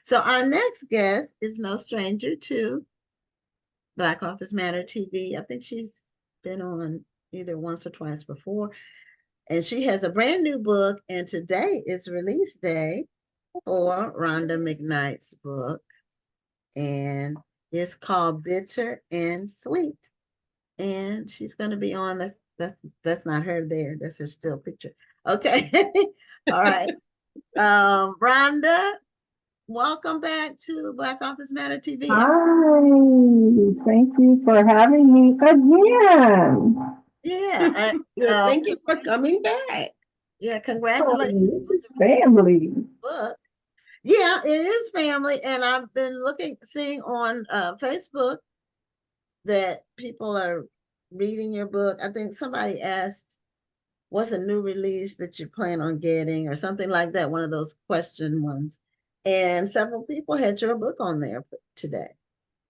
So our next guest is no stranger to Black Authors Matter TV. I think she's been on either once or twice before. And she has a brand new book, and today is release day for Rhonda McKnight's book. And it's called Bitter and Sweet. And she's going to be on. That's not her there. That's her still picture. Okay. All right. Rhonda, welcome back to Black Authors Matter TV. Hi, thank you for having me again. Yeah. Thank you for coming back. Yeah, congratulations. It's just family. Book. Yeah, it is family. And I've been seeing on Facebook that people are reading your book. I think somebody asked, what's a new release that you plan on getting or something like that, one of those question ones. And several people had your book on there today.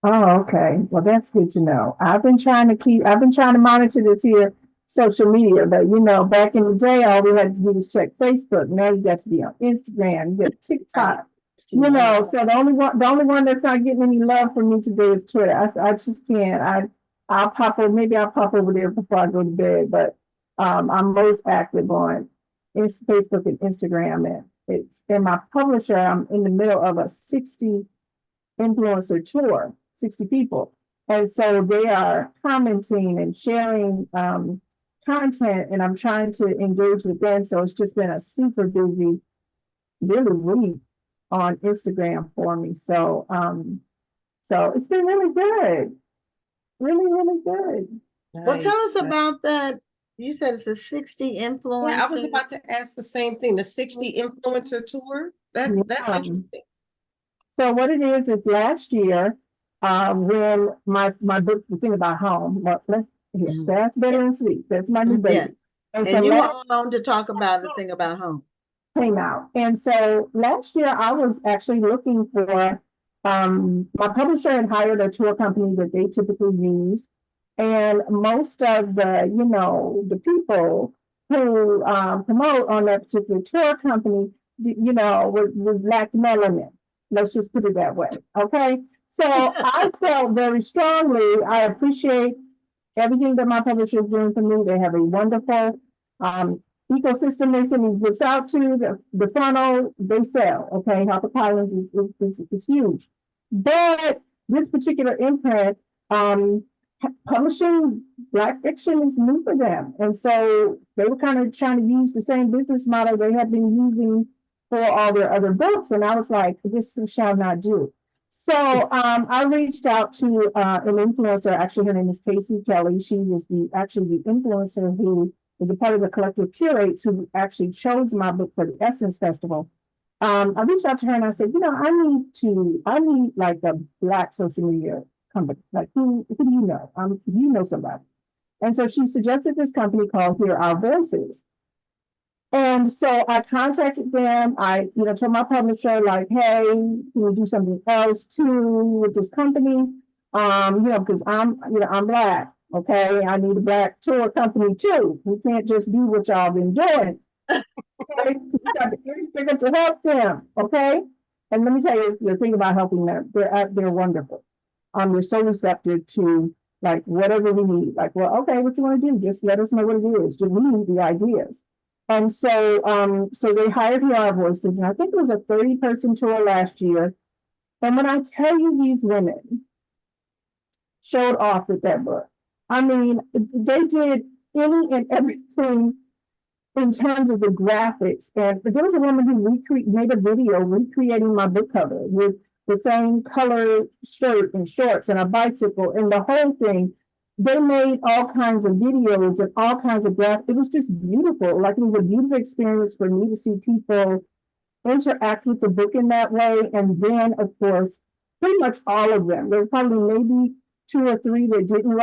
Oh, okay. Well, that's good to know. I've been trying to monitor this here social media, but back in the day, all we had to do was check Facebook. Now you got to be on Instagram, you got TikTok. So the only one that's not getting any love from me today is Twitter. I just can't. I'll pop over, maybe I'll pop over there before I go to bed, but I'm most active on Facebook and Instagram, and and my publisher. I'm in the middle of a 60 influencer tour, 60 people, and so they are commenting and sharing content, and I'm trying to engage with them. So it's just been a super busy, really week on Instagram for me. So it's been really good. Really, really good. Well, tell us about that. You said it's a 60 influencers. Yeah, I was about to ask the same thing. The 60 influencer tour. That's interesting. So what it is last year, when my book, The Thing About Home, that's Bitter and Sweet. That's my new baby. Yeah. And so you were on to talk about The Thing About Home. Came out. And so last year I was actually looking for, my publisher had hired a tour company that they typically use. And most of the people who promote on that particular tour company, was Black melanin. Let's just put it that way. Okay. So I felt very strongly, I appreciate everything that my publisher is doing for me. They have a wonderful ecosystem they send these books out to. The funnel, they sell. Okay. HarperCollins is huge. But this particular imprint, publishing Black fiction is new for them. And so they were kind of trying to use the same business model they have been using for all their other books. And I was like, this shall not do. So I reached out to an influencer. Actually, her name is Casey Kelly. She was the influencer who is a part of the collective curates who actually chose my book for the Essence Festival. I reached out to her and I said, I need like a Black social media company. Like who do you know? You know somebody. And so she suggested this company called Hear Our Voices. And so I contacted them. I, told my publisher, like, hey, can we do something else too with this company? Because I'm Black. Okay, I need a Black tour company too. We can't just do what y'all been doing. Okay? We got to help them. Okay, and let me tell you the thing about helping them. They're wonderful. They're so receptive to like whatever we need. Like, well, okay, what you want to do? Just let us know what it is. We need the ideas. And so, so they hired Hear Our Voices, and I think it was a 30-person tour last year. And when I tell you these women showed off with that book, I mean, they did any and everything in terms of the graphics. And there was a woman who made a video recreating my book cover with the same color shirt and shorts and a bicycle and the whole thing. They made all kinds of videos and all kinds of graphics. It was just beautiful. Like it was a beautiful experience for me to see people interact with the book in that way. And then, of course, pretty much all of them. There were probably maybe 2 or 3 that didn't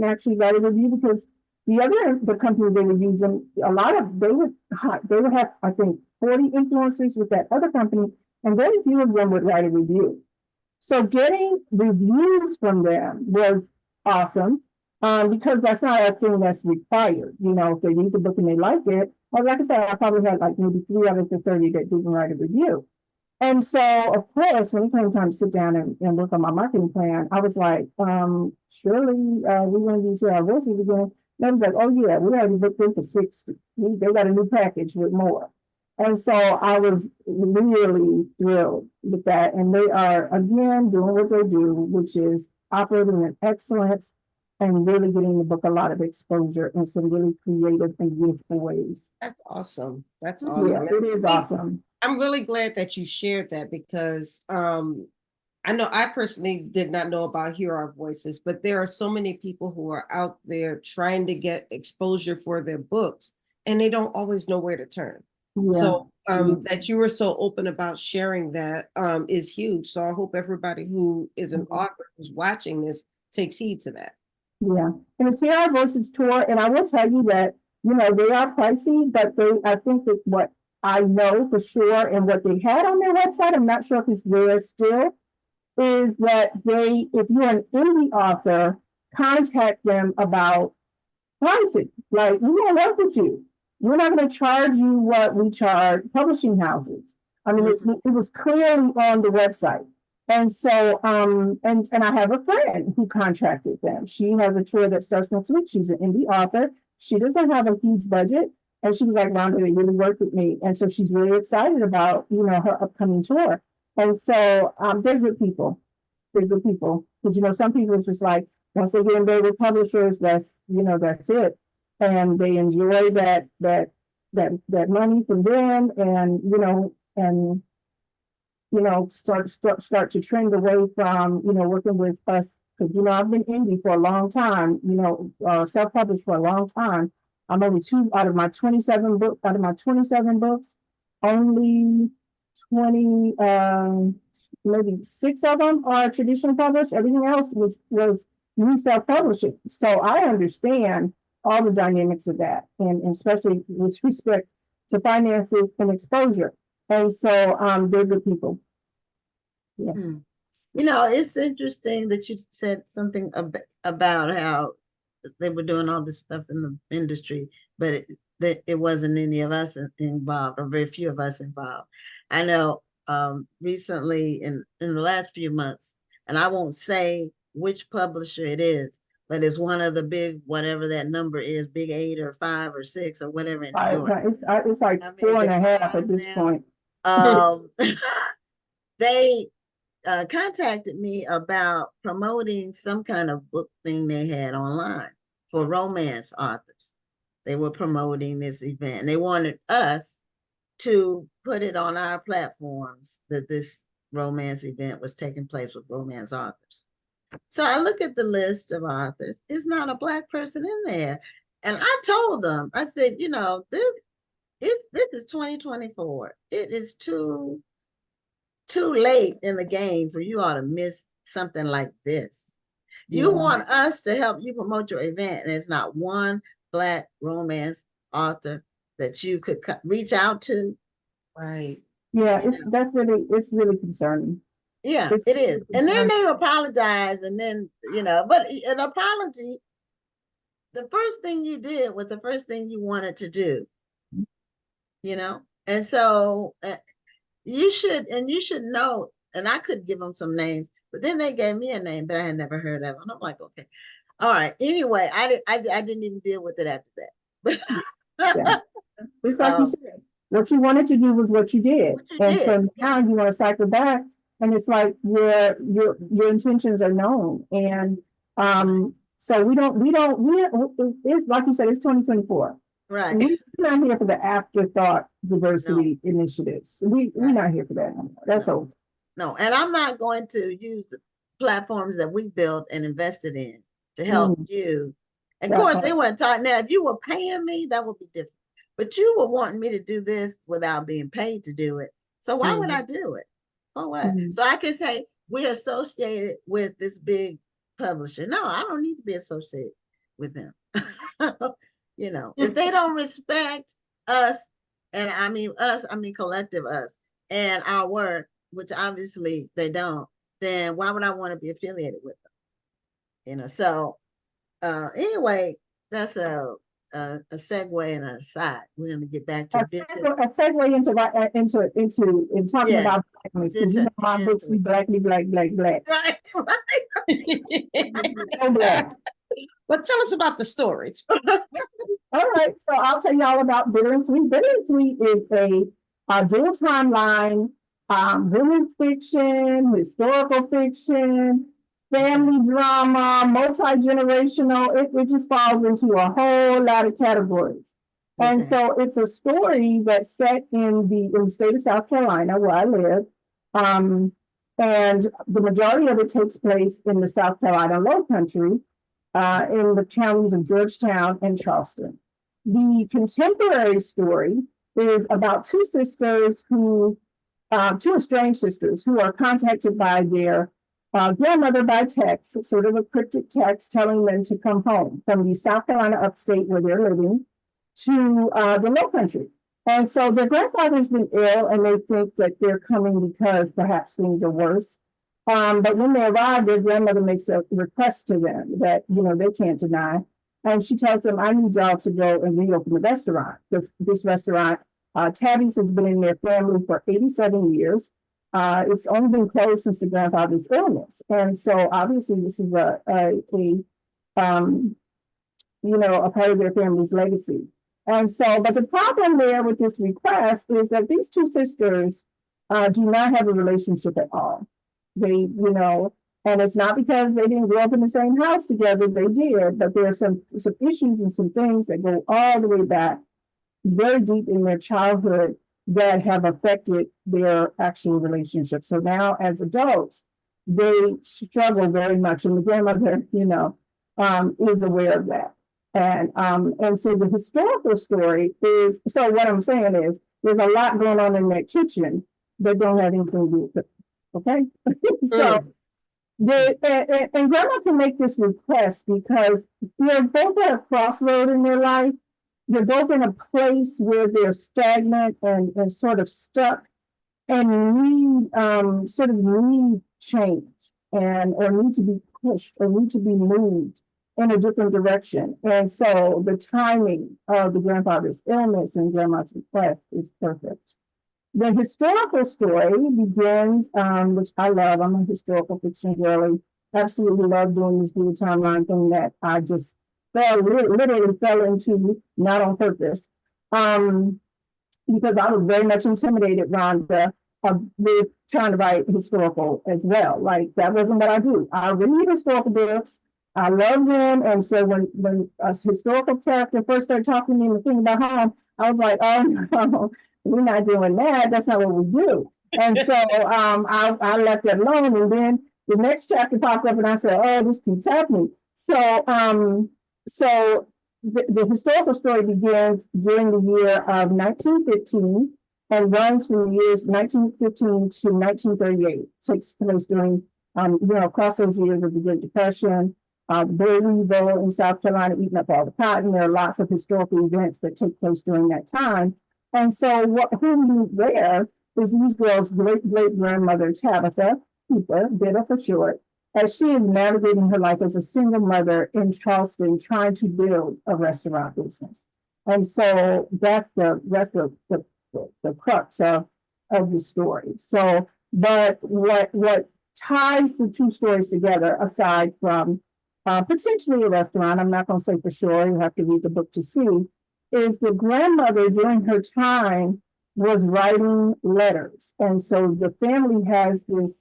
actually write a review because the company they were using, they would have, I think, 40 influencers with that other company, and very few of them would write a review. So getting reviews from them was awesome, because that's not a thing that's required. If they read the book and they like it, or like I said, I probably had like maybe 3 out of the 30 that didn't write a review. And so, of course, when it came time to sit down and work on my marketing plan, I was like, surely we're going to do our voices again. And I was like, oh, yeah, we already booked them for 60. They got a new package with more. And so I was really thrilled with that. And they are, again, doing what they do, which is operating in excellence and really getting the book a lot of exposure in some really creative and beautiful ways. That's awesome. That's Mhm. Yeah, awesome. it is awesome. I'm really glad that you shared that because I know I personally did not know about Hear Our Voices, but there are so many people who are out there trying to get exposure for their books and they don't always know where to turn. Yeah. So that you were so open about sharing that is huge. So I hope everybody who is an author who's watching this takes heed to that. Yeah, and it's Hear Our Voices tour, and I will tell you that, you know, they are pricey, but I think that what I know for sure and what they had on their website, I'm not sure if it's there still, is that if you're an indie author, contact them about pricing. Like, we want to work with you. We're not going to charge you what we charge publishing houses. I mean, it was clearly on the website. And so, and I have a friend who contracted them. She has a tour that starts next week. She's an indie author. She doesn't have a huge budget. And she was like, Rhonda, they really worked with me. And so she's really excited about, you know, her upcoming tour. And so they're good people. They're good people. Because, you know, some people it's just like, once they get in bed with publishers, that's, you know, that's it. And they enjoy that money from them and, you know, start to trend away from, you know, working with us. Because, you know, I've been indie for a long time, you know, self-published for a long time. I'm only out of my 27 books, only 20, maybe 6 of them are traditional published. Everything else was new self-publishing. So I understand all the dynamics of that, and especially with respect to finances and exposure. And so they're good people. Yeah. You know, it's interesting that you said something about how they were doing all this stuff in the industry, but it wasn't any of us involved, or very few of us involved. I know recently in the last few months, and I won't say which publisher it is, but it's one of the big, whatever that number is, big 8 or 5 or 6 or whatever in New York. It's like I mean, 4.5 at this point. They contacted me about promoting some kind of book thing they had online for romance authors. They were promoting this event. They wanted us to put it on our platforms that this romance event was taking place with romance authors. So I look at the list of authors. It's not a Black person in there. And I told them, I said, you know, this is 2024. It is too late in the game for you all to miss something like this. You want us to help you promote your event, and it's not one Black romance author that you could reach out to. Right. Yeah, it's really concerning. Yeah, it is. And then they apologize, and then, you know, but an apology, the first thing you did was the first thing you wanted to do, you know? And so you should know, and I could give them some names, but then they gave me a name that I had never heard of. And I'm like, okay, all right. Anyway, I didn't even deal with it after that. Yeah. It's like you said, what you wanted to do was what you did. So now you want to cycle back, and it's like your intentions are known. And so it's like you said, it's 2024. Right. We're not here for the afterthought diversity initiatives. We're not here for that anymore. That's over. No, and I'm not going to use the platforms that we built and invested in to help you. And of course, they weren't talking. Now, if you were paying me, that would be different. But you were wanting me to do this without being paid to do it. So why would I do it? For what? So I can say we're associated with this big publisher. No, I don't need to be associated with them. You know, if they don't respect us, and I mean us, I mean collective us and our work, which obviously they don't, then why would I want to be affiliated with them? You know, so anyway, that's a segue and a side. We're going to get back to a segue into talking about So Get you your know my hands books be with- black, black, black, black. Right, right. So black. But tell us about the stories. All right, so I'll tell y'all about Bitter and Sweet. Bitter and Sweet is a dual timeline, women's fiction, historical fiction, family drama, multi-generational. It just falls into a whole lot of categories. And Okay. so it's a story that's set in the state of South Carolina where I live. And the majority of it takes place in the South Carolina Low Country, in the counties of Georgetown and Charleston. The contemporary story is about two sisters who, two estranged sisters who are contacted by their grandmother by text, sort of a cryptic text telling them to come home from the South Carolina upstate where they're living to the Low Country. And so their grandfather's been ill and they think that they're coming because perhaps things are worse. But when they arrive, their grandmother makes a request to them that, you know, they can't deny. And she tells them, I need y'all to go and reopen the restaurant. This restaurant, Tabby's has been in their family for 87 years. It's only been closed since the grandfather's illness. And so obviously this is a part of their family's legacy. And so, but the problem there with this request is that these two sisters do not have a relationship at all. They, and it's not because they didn't grow up in the same house together, they did, but there are some issues and some things that go all the way back very deep in their childhood that have affected their actual relationship. So now as adults, they struggle very much. And the grandmother, is aware of that. And so the historical story is, so what I'm saying is there's a lot going on in that kitchen that don't have anything to do with it. Okay. So and grandma can make this request because they're both at a crossroad in their life. They're both in a place where they're stagnant and sort of stuck and need change or need to be pushed or need to be moved in a different direction. And so the timing of the grandfather's illness and grandma's request is perfect. The historical story begins, which I love. I'm a historical fiction girly. Absolutely love doing this dual timeline thing that I just literally fell into, not on purpose. Because I was very much intimidated, Rhonda, with trying to write historical as well. Like that wasn't what I do. I read historical books. I love them. And so when a historical character first started talking to me and the thing about home, I was like, oh no, we're not doing that. That's not what we do. And so I left it alone. And then the next chapter popped up and I said, oh, this keeps happening. So the historical story begins during the year of 1915 and runs from the years 1915 to 1938. Takes place during, across those years of the Great Depression, the Boer Revolt in South Carolina eating up all the cotton. There are lots of historical events that take place during that time. And so who we meet there is these girls' great-great-grandmother, Tabitha Cooper, Bitter for short, as she is navigating her life as a single mother in Charleston, trying to build a restaurant business. And so that's the crux of the story. So, but what ties the two stories together, aside from potentially a restaurant, I'm not going to say for sure, you have to read the book to see, is the grandmother during her time was writing letters. And so the family has this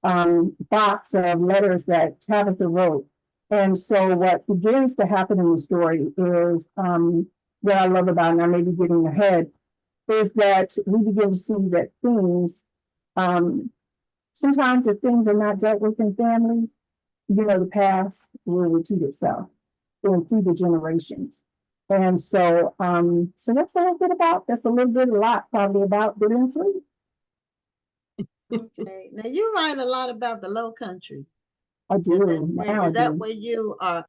box of letters that Tabitha wrote. And so what begins to happen in the story is what I love about, and I may be getting ahead, is that we begin to see that things, sometimes if things are not dealt with in families, the past will repeat itself through the generations. And so, so that's a little bit about, that's a little bit, a lot probably about Bitter and Sweet. Okay. Now you write a lot about the Low Country. I Is do. that where you are?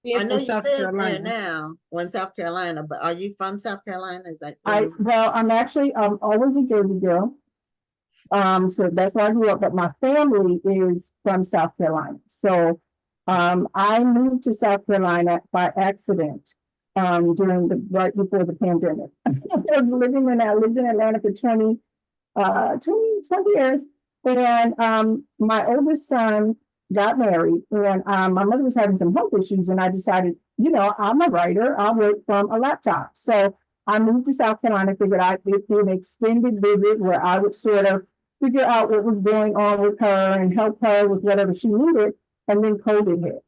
Being I know from you South live Carolina. there now, in South Carolina, but are you from South Carolina? Is that I'm actually always a Jersey girl. So that's where I grew up, but my family is from South Carolina. So I moved to South Carolina by accident right before the pandemic. I lived in Atlanta for 20 years. And my oldest son got married, and my mother was having some health issues, and I decided, I'm a writer. I work from a laptop. So I moved to South Carolina, figured I'd do an extended visit where I would sort of figure out what was going on with her and help her with whatever she needed. And then COVID hit.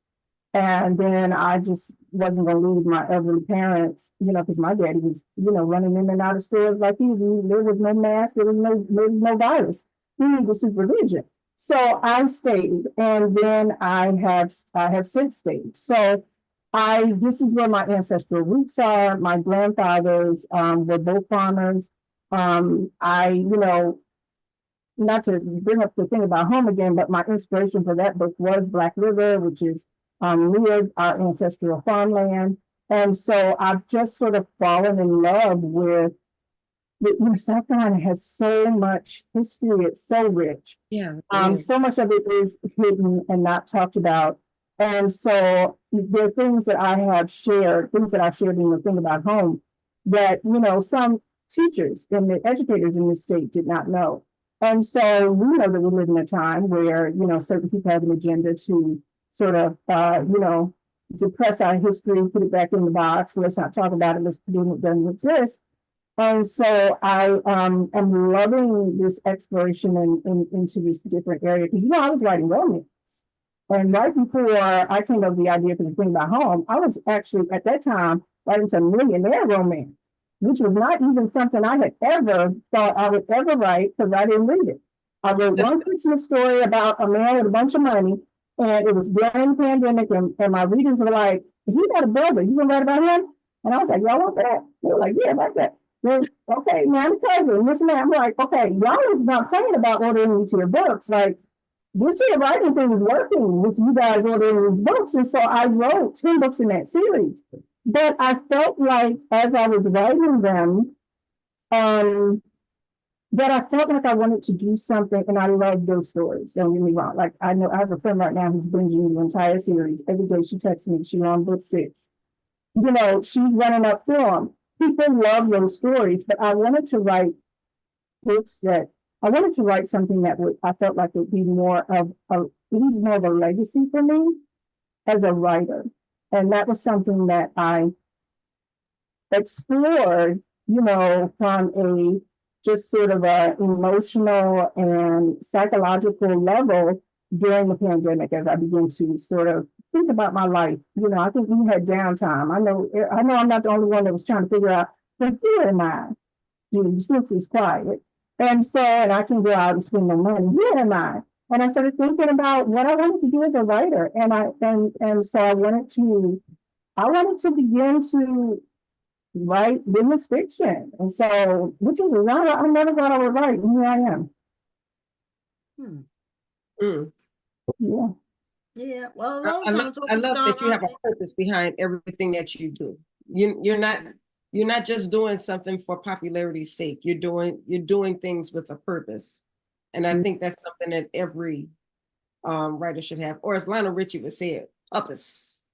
And then I just wasn't going to leave my elderly parents, because my daddy was, running in and out of stores like he was. There was no mask, there was no virus. He needed supervision. So I stayed, and then I have since stayed. So this is where my ancestral roots are. My grandfathers were both farmers. Not to bring up the thing about home again, but my inspiration for that book was Black River, which is near our ancestral farmland. And so I've just sort of fallen in love with South Carolina has so much history. It's so rich. Yeah. So much of it is hidden and not talked about. And so there are things that I've shared in the thing about home that, some teachers and the educators in the state did not know. And so we know that we live in a time where, certain people have an agenda to sort of, depress our history, put it back in the box. Let's not talk about it. Let's pretend it doesn't exist. And so I am loving this exploration into this different area because, I was writing romance. And right before I came up with the idea for the thing about home, I was actually at that time writing some millionaire romance, which was not even something I had ever thought I would ever write because I didn't read it. I wrote one Christmas story about a man with a bunch of money, and it was during the pandemic, and my readers were like, he got a brother, you gonna write about him? And I was like, y'all want that? They were like, yeah, about that. Then, okay, now the cousin, this and that. I'm like, okay, y'all is not playing about ordering me to your books. Like, this here writing thing is working with you guys ordering these books. And so I wrote 10 books in that series. But I felt like as I was writing them, that I felt like I wanted to do something, and I love those stories. Don't get me wrong. Like, I know I have a friend right now who's binging the entire series. Every day she texts me, she's on book 6. She's running up through them. People love those stories, but I wanted to write something that I felt like would be more of a legacy for me as a writer. And that was something that I explored, from a just sort of a emotional and psychological level during the pandemic as I began to sort of think about my life. I think we had downtime. I know I'm not the only one that was trying to figure out, but here am I, since it's quiet. And I can go out and spend my money. Here am I. And I started thinking about what I wanted to do as a writer. And so I wanted to begin to write women's fiction. And so, which is a lot I never thought I would write, and here I am. Yeah. Yeah. Well, a lot of times I love that you have a purpose behind everything that you do. You're not just doing something for popularity's sake. You're doing things with a purpose. And I think that's something that every writer should have, or as Lionel Richie would say it, purpose.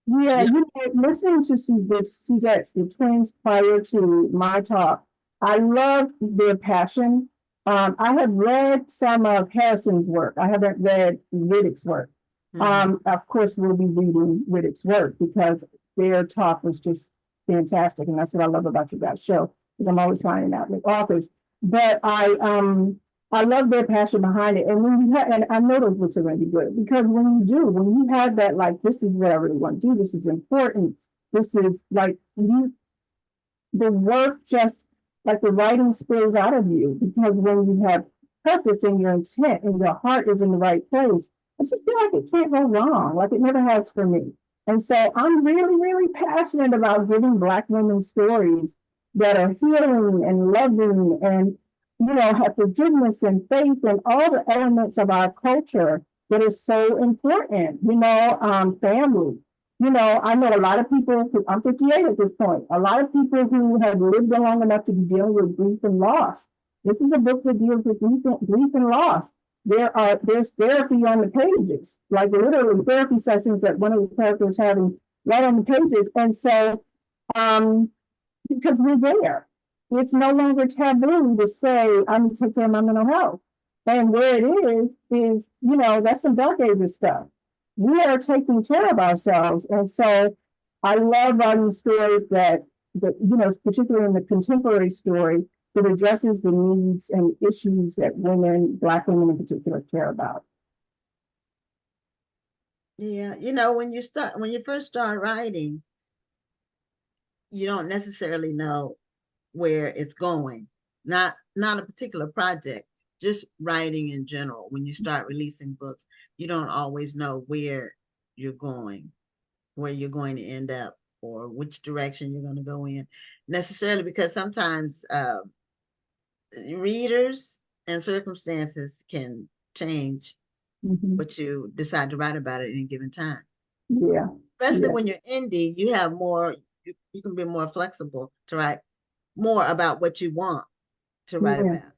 Yeah, listening to Suzette, the twins prior to my talk, I loved their passion. I have read some of Harrison's work. I haven't read Riddick's work. Of course, we'll be reading Riddick's work because their talk was just fantastic. And that's what I love about you guys' show, because I'm always finding out the authors. But I love their passion behind it. And and I know those books are going to be good, because when you have that, like, this is what I really want to do, this is important, this is like the work just like the writing spills out of you, because when you have purpose and your intent and your heart is in the right place, I just feel like it can't go wrong, like it never has for me. And so I'm really, really passionate about giving Black women stories that are healing and loving and, have forgiveness and faith and all the elements of our culture that is so important, family. I know a lot of people, I'm 58 at this point, a lot of people who have lived long enough to be dealing with grief and loss. This is a book that deals with grief and loss. There's therapy on the pages, like literally therapy sessions that one of the characters having right on the pages. And so, because we're there, it's no longer taboo to say, I need to take care of my mental health. And where it is, you know, that's some dark ages stuff. We are taking care of ourselves. And so I love writing stories that, you know, particularly in the contemporary story, that addresses the needs and issues that women, Black women in particular, care about. Yeah, you know, when you first start writing, you don't necessarily know where it's going. Not a particular project, just writing in general. When you start releasing books, you don't always know you're going, where you're going to end up, or which direction you're going to go in necessarily, because sometimes readers and circumstances can change Mhm. what you decide to write about at any given time. Yeah, Especially yeah, when you're indie, you have more, you can be more flexible to write more about what you want to write yeah, about.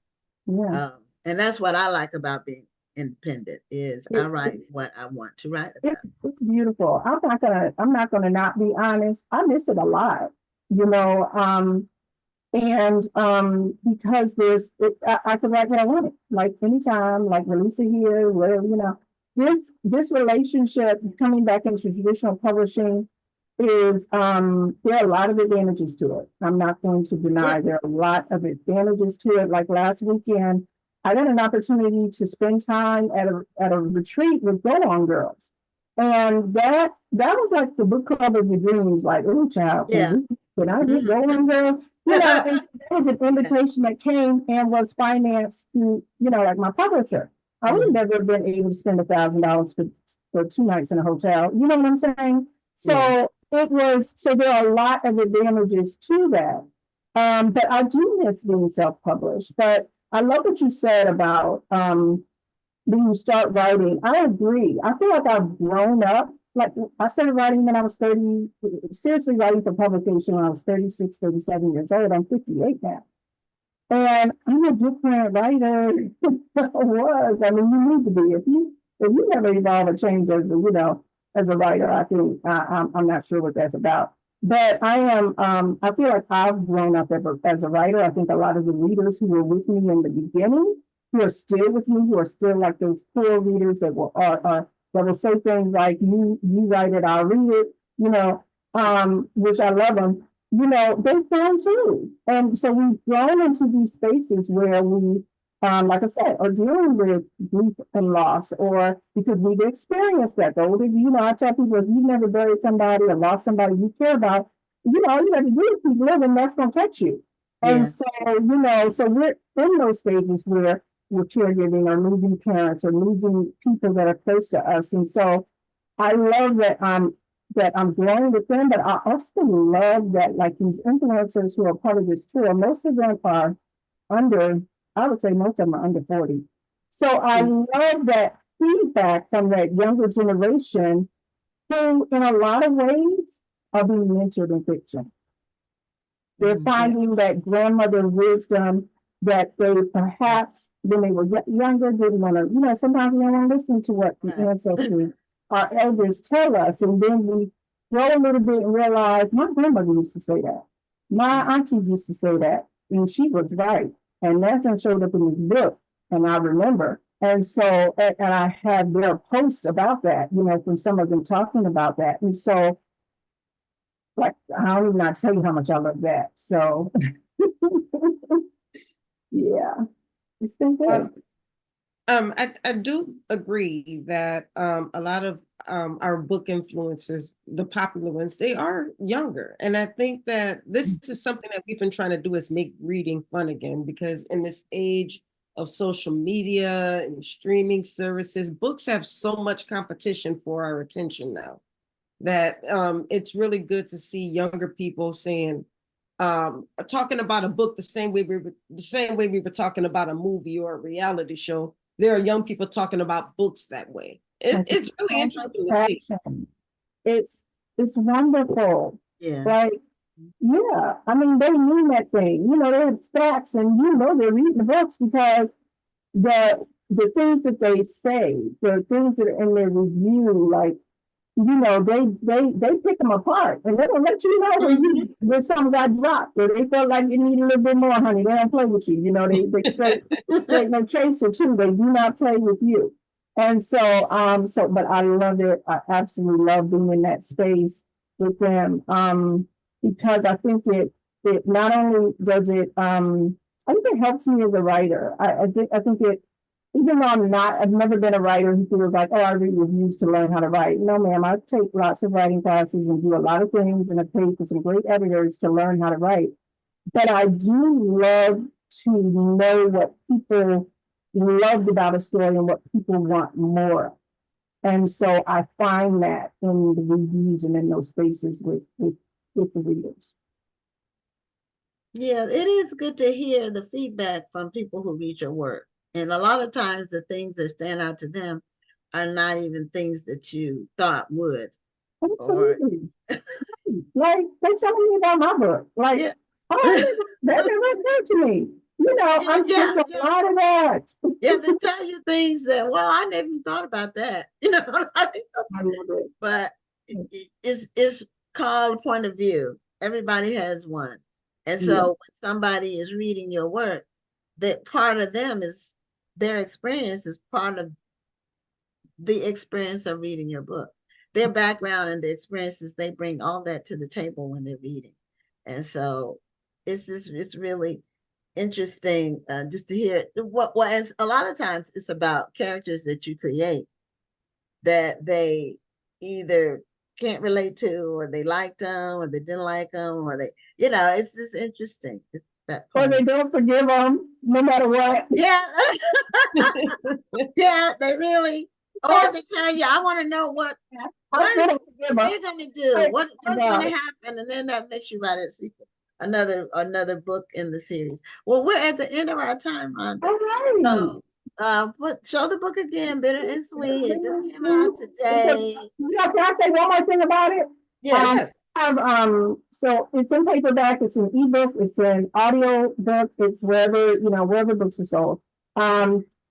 yeah. And that's what I like about being independent is I It, write it's what I want to write it, about. it's beautiful. I'm not gonna not be honest. I miss it a lot, you know. And because I could write what I wanted, like anytime, like release it here, whatever, you know. This relationship coming back into traditional publishing is there are a lot of advantages to it. I'm not going to Yeah, deny there are a lot of advantages to it. Like last weekend, I got an opportunity to spend time at a retreat with Go On Girls. And that was like the book club of your dreams, like, oh child, yeah. can I get Mhm. Go On Girls? You know, and so that was an Yeah, invitation that came and was financed through, you know, like my publisher. I would have mhm, never been able to spend $1,000 for 2 nights in a hotel. You know what I'm saying? yeah, So there are a lot of advantages to that. But I do miss being self-published. But I love what you said about when you start writing. I agree. I feel like I've grown up. Like I started writing when I was 30, seriously writing for publication when I was 36, 37 years old. I'm 58 now. And I'm a different writer than I was. I mean, you need to be. If you never evolve or change as a, you know, as a writer, I think I'm not sure what that's about. But I am. I feel like I've grown up as a writer. I think a lot of the readers who were with me in the beginning, who are still with me, who are still like those core readers that are that will say things like, "You write it, I'll read it," you know, which I love them, you know, they've grown too. And so we've grown into these spaces where we, like I said, are dealing with grief and loss, or because we've experienced that. The older, you know, I tell people, if you've never buried somebody or lost somebody you care about, you know, all you have to do is keep living, that's going to catch you. And yeah. so, you know, so we're in those stages where we're caregiving or losing parents or losing people that are close to us. And so I love that I'm growing with them, but I also love that like these influencers who are part of this tour, most of them are under, I would say most of them are under 40. So I Mm, love that feedback from that younger generation who in a lot of ways are being mentored in fiction. They're mhm, yeah, finding that grandmother wisdom that they perhaps when they were younger didn't want to, you know, sometimes we don't want to listen to what the right. ancestors, our elders tell us. And then we grow a little bit and realize my grandmother used to say that. My Mm, auntie used to say that. And she was right. And that one showed up in this book. And I remember. And so, and I had their post about that, you know, from some of them talking about that. And so, like, I don't even not tell you how much I love that. So, yeah, it's been good. Well, I do agree that a lot of our book influencers, the popular ones, they are younger. And I think that this is something that we've been trying to do is make reading fun again, because in this age of social media and streaming services, books have so much competition for our attention now that it's really good to see younger people saying, talking about a book the same way we were talking about a movie or a reality show. There are young people talking about books that way. Like, It's really so much interesting to see. passion. It's it's wonderful. Yeah. Like, yeah, I mean, they mean that thing. You know, they have stats, and you know they're reading the books because the things that they say, the things that are in their review, like they pick them apart and they don't let you know when something got dropped or they felt like it needed a little bit more honey. They don't play with you. They straight no chaser too. They do not play with you. And but I love it. I absolutely love being in that space with them. Because I think it not only does it, I think it helps me as a writer. I think it, even though I've never been a writer who feels like, oh, I read reviews to learn how to write. No, ma'am, I take lots of writing classes and do a lot of things and I pay for some great editors to learn how to write. But I do love to know what people loved about a story and what people want more. And so I find that in the reviews and in those spaces with the readers. Yeah, it is good to hear the feedback from people who read your work. And a lot of times the things that stand out to them are not even things that you thought would. Absolutely. Like, they're telling me about my book. Like, Yeah. oh, that never occurred to me. I'm Yeah, just a lot of that. Yeah, they tell you things that, well, I never even thought about that. I love it. But it's called point of view. Everybody has one. And so when somebody is reading your work, that part of them is their experience is part of the experience of reading your book. Their background and the experiences, they bring all that to the table when they're reading. And so it's really interesting just to hear and a lot of times it's about characters that you create that they either can't relate to or they liked them or they didn't like them or they it's just interesting. It's that or they don't forgive them no matter what. Yeah. Yeah, they really, or they tell you, I want to know what you're going to do, what's going to happen, and then that makes you write a sequel, another book in the series. Well, we're at the end of our time, Rhonda. All right. So, show the book again, Bitter and Sweet. It just came out today. Can I say one more thing about it? Yes. So it's in paperback, it's an ebook, it's an audio book, it's wherever books are sold.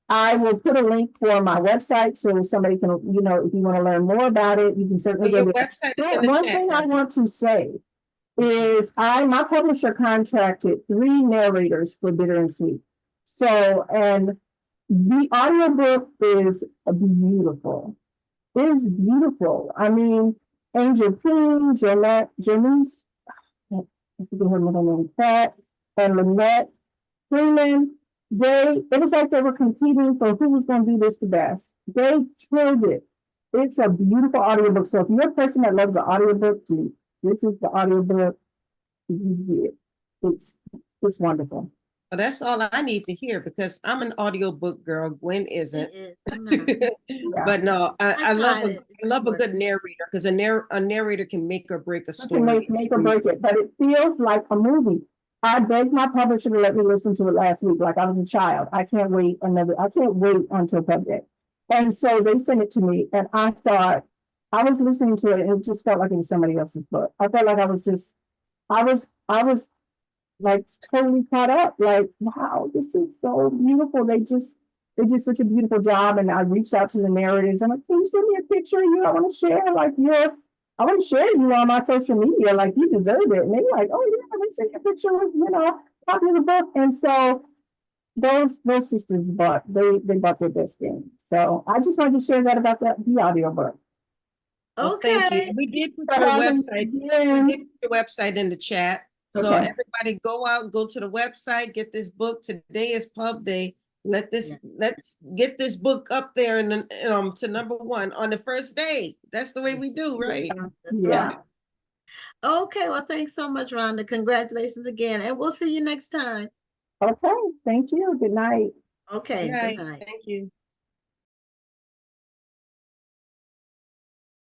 I will put a link for my website so somebody can, if you want to learn more about it, you can certainly go Your there. website is in the One chat. thing I want to say is my publisher contracted 3 narrators for Bitter and Sweet. So, and the audiobook is beautiful. It is beautiful. I mean, Angel Payne, Janice, I forget her middle name, Pat, and Lynette Freeman, it was like they were competing for who was going to do this the best. They killed it. It's a beautiful audiobook. So if you're a person that loves the audiobook, this is the audiobook. It's wonderful. Well, that's all I need to hear because I'm an audiobook girl. Gwen isn't. But no, I love a good narrator because a narrator can make or break a story. Make or break it, but it feels like a movie. I begged my publisher to let me listen to it last week, like I was a child. I can't wait until pub day. And so they sent it to me, and I thought I was listening to it, and it just felt like it was somebody else's book. I felt like I was like totally caught up. Like, wow, this is so beautiful. They did such a beautiful job. And I reached out to the narrators. I'm like, can you send me a picture of you? I want to share I want to share you on my social media. Like, you deserve it. And they were like, oh yeah, they sent you a picture of, copy of the book. And so those sisters bought their best game. So I just wanted to share that about the audiobook. Well, thank you. We did put your website. We did put your website in the chat. So everybody go to the website, get this book. Today is pub day. Let's get this book up there and to #1 on the first day. That's the way we do, right? Yeah. Okay, well, thanks so much, Rhonda. Congratulations again, and we'll see you next time. Okay, thank you. Good night. Okay, good night. Thank you.